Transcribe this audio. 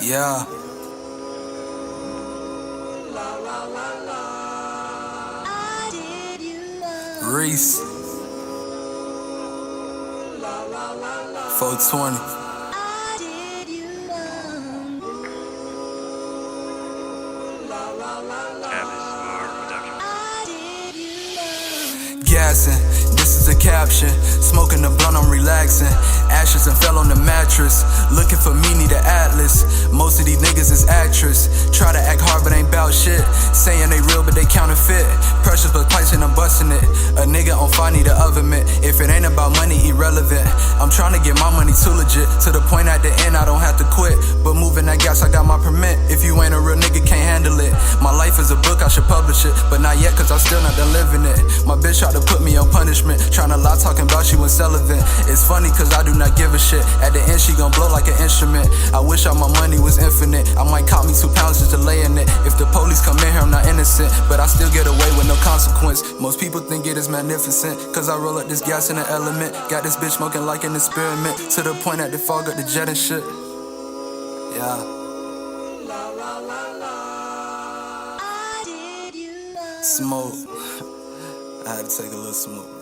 Yeah. Reese 420. Gassin, this is a caption. Smoking the blunt, I'm relaxing. Ashes and fell on the mattress. Looking for me, need an atlas. Most of these niggas is actress. Try to act hard but ain't bout shit. Saying they real but they counterfeit. Precious but pricing, I'm busting it. A nigga on fire need an oven mitt. If it ain't about money, irrelevant. I'm trying to get my money too legit. To the point at the end I don't have to quit. But moving that gas, I got my permit. If you ain't a real nigga, can't handle it. My life is a book, I should publish it. But not yet, cause I'm still not done living it. My bitch tried to put me on punishment. Tryna lie talking about she was celibate. It's funny cause I do not give a shit. At the end she gon' blow like an instrument. I wish all my money was infinite. I might cop me 2 pounds just to lay in it. If the police come in here I'm not innocent. But I still get away with no consequence. Most people think it is magnificent. Cause I roll up this gas in the element. Got this bitch smoking like an experiment. To the point that they fog up the jet and shit. Yeah. Smoke. I had to take a little smoke.